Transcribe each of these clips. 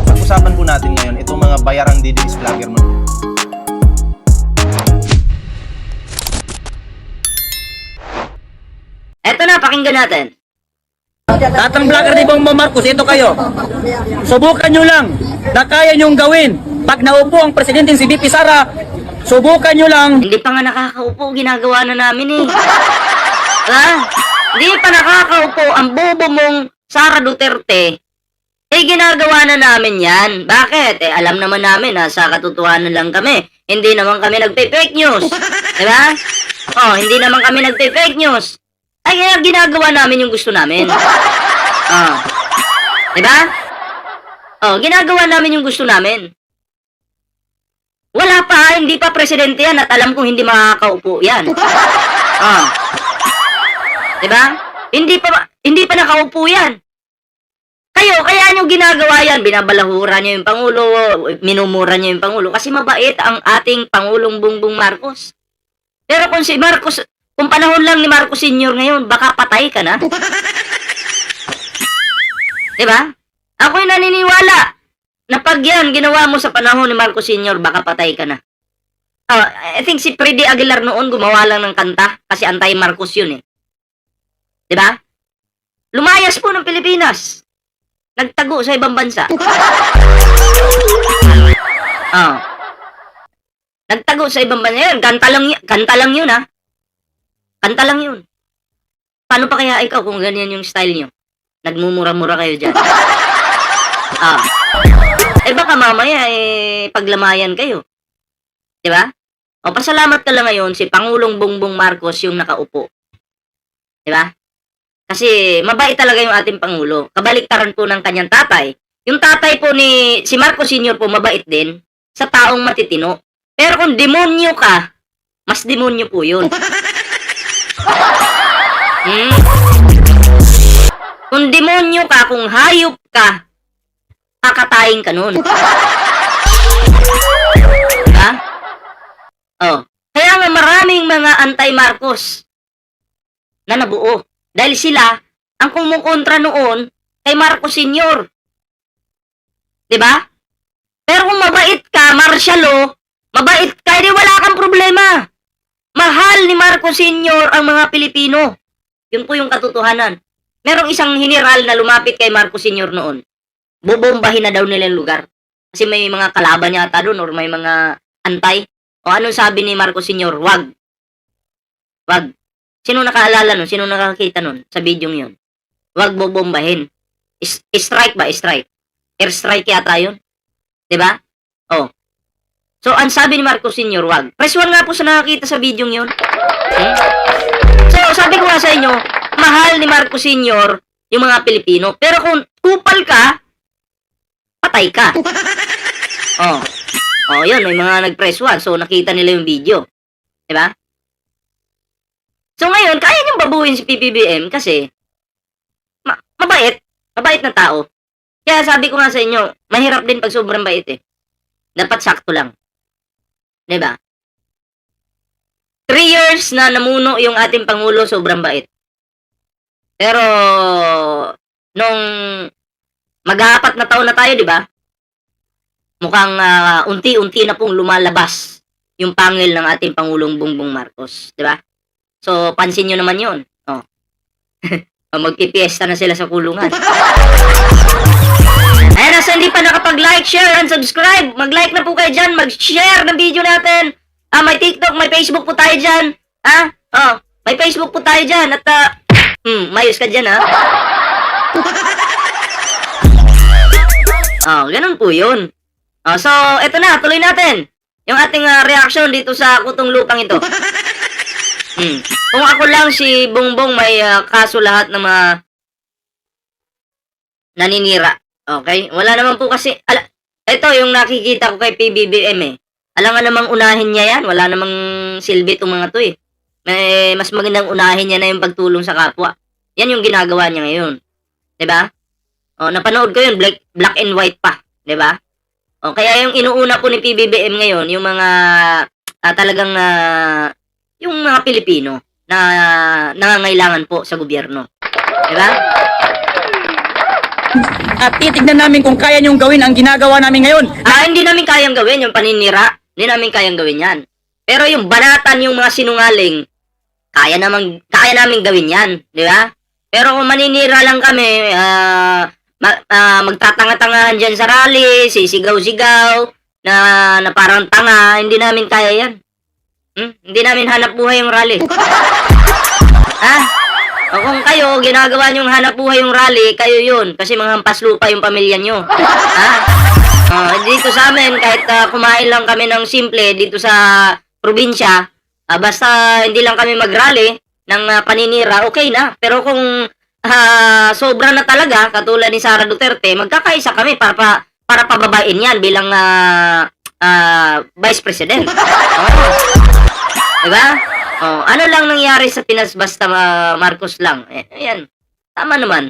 Pag-usapan po natin ngayon itong mga bayarang DDS vlogger mo. Eto na, pakinggan natin. Lahat ng vlogger ni Bongbong Marcos, ito kayo. Subukan nyo lang na kaya nyong gawin. Pag naupo ang presidente si VP Sara, subukan nyo lang. Hindi pa nga nakakaupo, ginagawa na namin eh. Ha? Hindi pa nakakaupo ang bobo mong Sara Duterte. Eh, ginagawa na namin yan. Bakit? Eh, alam naman namin na sa katotohanan lang kami. Hindi naman kami nagpe-fake news. Diba? Oh, hindi naman kami nagpe-fake news. Ay, kaya ginagawa namin yung gusto namin. Oh. Diba? Oh, ginagawa namin yung gusto namin. Wala pa, hindi pa presidente yan at alam kong hindi makakaupo yan. Oh. Diba? Hindi pa nakaupo yan. Kayo, kaya nyo ginagawa yan. Binabalahura nyo yung Pangulo, minumura nyo yung Pangulo kasi mabait ang ating Pangulong Bongbong Marcos. Pero kung si Marcos, kung panahon lang ni Marcos Sr. ngayon, baka patay ka na. Diba? Ako'y naniniwala na pag yan ginawa mo sa panahon ni Marcos Sr., baka patay ka na. I think si Freddy Aguilar noon gumawa lang ng kanta kasi anti-Marcos yun eh. Diba? Lumayas po ng Pilipinas. Nagtago sa ibang bansa. Nagtago sa ibang bansa. Yun, kanta lang yun ha. Kanta lang yun. Paano pa kaya ikaw kung ganyan yung style nyo? Nagmumura-mura kayo dyan. Eh baka mamaya paglamayan kayo. Diba? O pasalamat ka lang ngayon si Pangulong Bongbong Marcos yung nakaupo. Diba? Kasi mabait talaga yung ating Pangulo. Kabaliktaran po ng kanyang tatay. Yung tatay po ni si Marcos Sr. po mabait din sa taong matitino. Pero kung demonyo ka, mas demonyo po yun. Kung demonyo ka, kung hayop ka, kakatayin ka nun. Ha? Oh. Kaya nga maraming mga anti-Marcos na nabuo. Dahil sila ang kumukontra noon kay Marcos Sr. Diba? Pero kung mabait ka, martial law, mabait ka, di wala kang problema. Mahal ni Marcos Sr. ang mga Pilipino. Yun po yung katotohanan. Merong isang general na lumapit kay Marcos Sr. noon. Bobombahin na daw nila yung lugar. Kasi may mga kalaban yata doon or may mga antay. O anong sabi ni Marcos Sr.? Wag. Wag. Sino nakaalala nun? Sino nakakita nun sa video yun? Wag bobombahin. Strike ba? Strike. Airstrike yata yun. Diba? Oh. So, ang sabi ni Marcos Sr., wag. Press 1 nga po sa nakakita sa video yun. So, sabi ko nga sa inyo, mahal ni Marcos Sr. yung mga Pilipino. Pero kung kupal ka, patay ka. Oh. Oh, yun. May mga nag-press 1. So, nakita nila yung video. Diba? So ngayon, kaya niyong babuhin si PBBM kasi mabait. Mabait na tao. Kaya sabi ko nga sa inyo, mahirap din pag sobrang bait eh. Dapat sakto lang. Diba? 3 years na namuno yung ating Pangulo, sobrang bait. Pero, nung mag-4 na taon na tayo, diba? Mukhang unti-unti na pong lumalabas yung pangil ng ating Pangulong Bongbong Marcos. Diba? So, pansin nyo naman yun. Oh. Magpipiesta na sila sa kulungan. Ayan, nasa hindi pa nakapag-like, share, and subscribe. Mag-like na po kayo dyan. Mag-share ng video natin. May TikTok, may Facebook po tayo dyan. Oh, may Facebook po tayo dyan. At, mayos ka dyan, ha? Oh, ganun po yun. Oh, so, eto na, tuloy natin. Yung ating reaction dito sa kutong lupang ito. Kung ako lang si Bongbong, may kaso lahat ng mga naninira. Okay? Wala naman po kasi, ito yung nakikita ko kay PBBM eh. Alam nga namang unahin niya yan. Wala namang silbi itong mga to eh. Mas magandang unahin niya na yung pagtulong sa kapwa. Yan yung ginagawa niya ngayon. Diba? O, napanood ko yun, black and white pa. Diba? O, kaya yung inuuna po ni PBBM ngayon, yung mga talagang yung mga Pilipino na nangangailangan po sa gobyerno. Diba? At titignan namin kung kaya niyong gawin ang ginagawa namin ngayon. Hindi namin kayang gawin yung paninira. Hindi namin kayang gawin yan. Pero yung banatan yung mga sinungaling, kaya namin gawin yan. Di ba? Pero kung maninira lang kami, magtatanga-tangahan dyan sa rally, sisigaw-sigaw, na parang tanga, hindi namin kaya yan. Hindi namin hanap buhay yung rally. O kung kayo, ginagawa nyong hanap buhay yung rally, kayo yun. Kasi mga hampas lupa yung pamilya nyo. Dito sa amin, kahit kumain lang kami ng simple dito sa probinsya, basta hindi lang kami mag-rally ng paninira, okay na. Pero kung sobra na talaga, katulad ni Sara Duterte, magkakaisa kami para pababain yan bilang Vice President. Diba? Ano lang nangyari sa Pinas basta Marcos lang. Ayan. Tama naman.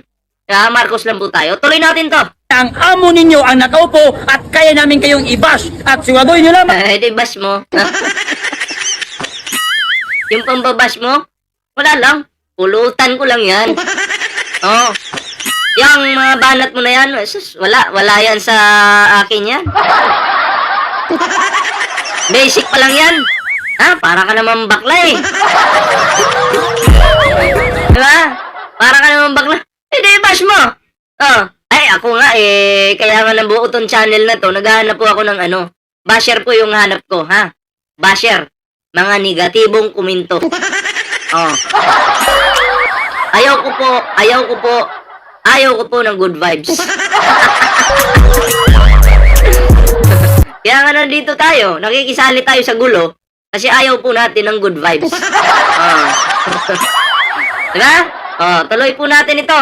Marcos lang po tayo. Tuloy natin to. Ang amo ninyo ang nakaupo at kaya namin kayong i-bash at siguraduhin nyo lamang. Di bash mo. Yung pambabash mo, wala lang. Pulutan ko lang yan. Yung mga banat mo na yan, wala yan sa akin yan. Basic pa lang yan. Para ka naman bakla eh. Diba? Para ka naman bakla. Di bash mo. Ay, ako nga kaya nga nabuo tong channel na to, naghahanap po ako ng basher po yung hanap ko, ha? Basher. Mga negatibong komento. Ayaw ko po ng good vibes. Kaya nga nandito tayo, nakikisali tayo sa gulo, kasi ayaw po natin ng good vibes. Diba? Tuloy po natin ito.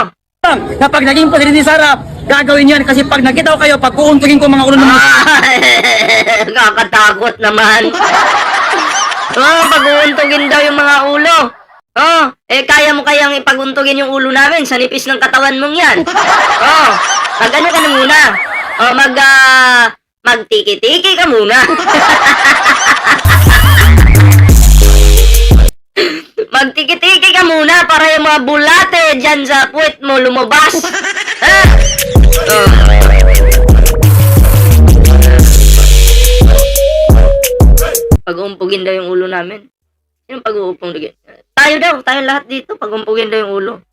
Kapag naging presidente ni Sara, gagawin yan kasi pag nakita ko kayo, pag uuntugin ko mga ulo ng mga... Kakatakot naman. Pag uuntugin daw yung mga ulo. Kaya mo kayang ipaguntugin yung ulo namin sa nipis ng katawan mong yan. Mag-ano ka na muna. Magtiki-tiki ka muna. Magtiki-tiki ka muna para yung mga bulate dyan sa puwet mo lumabas. Pag-uumpugin daw yung ulo namin. Yung pag-uumpugin? Tayo lahat dito, pag-uumpugin daw yung ulo.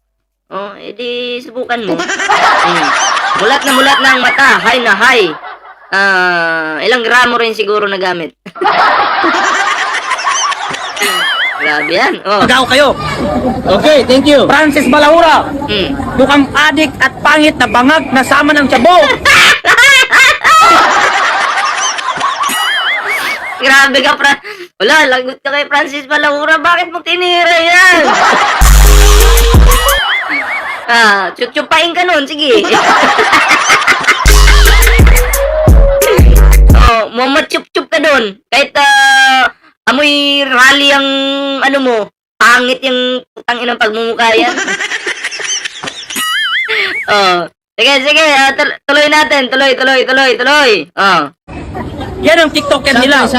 Edi subukan mo. Mulat na ang mata, high na high. Ilang gramo rin siguro nagamit. Grabe yan. Magaw kayo. Okay, thank you. Francis Balaura. Mukhang adik at pangit na bangag na sama ng tiyabo. Grabe ka, Wala, lagot ka kay Francis Balaura. Bakit mo tinira yan? Chuchupain ka nun. Sige. Mamachup-chup ka dun. Kahit, amoy rally ang, mo, pangit yung tangin ng pagmumukha yan. Sige, tuloy natin. Tuloy. Yan ang TikToker nila. Si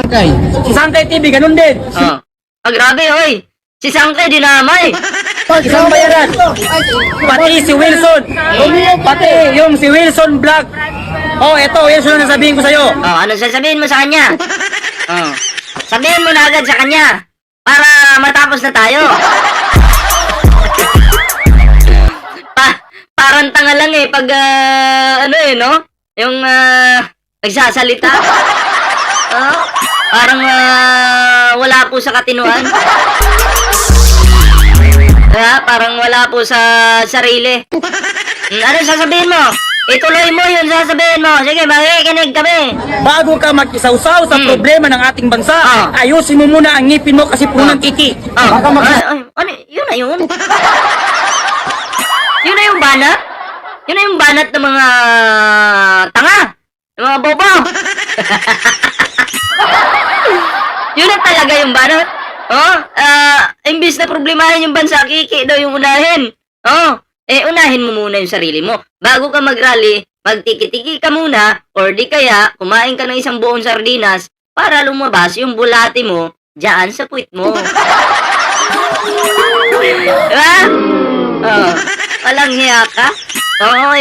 Sangkay TV, ganun din. Grabe, hoy. Si Sangkay dinamay. Isang bayaran. Pati si Wilson. Pati yung si Wilson Vlog. Eto, Wilson na sabihin ko sa'yo. Ano sasabihin mo sa kanya? Sabihin mo na agad sa kanya. Para matapos na tayo. Parang tanga lang pag, no? Yung, nagsasalita. Parang, wala po sa katinuan. Parang wala po sa sarili. Ano sasabihin mo? Ituloy mo yun sasabihin mo. Sige, makikinig kami. Bago ka mag-isawsaw sa problema ng ating bansa, ayusin mo muna ang ngipin mo kasi puno ng kiki. Ano? Yun na yun. Yun na yung banat? Yun na yung banat ng mga tanga. Ng mga bobo. Yun na talaga yung banat. Imbis na problemahin yung bansa, kiki daw yung unahin. Unahin mo muna yung sarili mo. Bago ka mag-rally, magtiki-tiki ka muna, or di kaya, kumain ka ng isang buong sardinas para lumabas yung bulati mo dyan sa puwit mo. Diba? Walang hiya ka? Oo,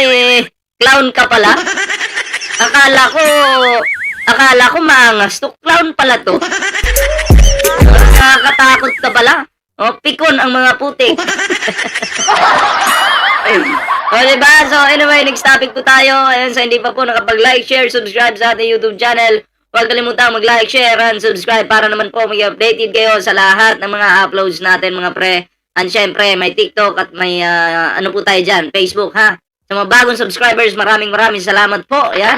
clown ka pala. Akala ko maangas to. Clown pala to. Nakakatakot ka pala. O, pikon ang mga putik. O, diba? So, anyway, next topic po tayo. Ayan, sa hindi pa po nakapag-like, share, subscribe sa ating YouTube channel. Huwag kalimutan mag-like, share, and subscribe para naman po mag-updated kayo sa lahat ng mga uploads natin, mga pre. And syempre, may TikTok at may, ano po tayo dyan, Facebook, ha? Sa mga bagong subscribers, maraming salamat po. Ayan.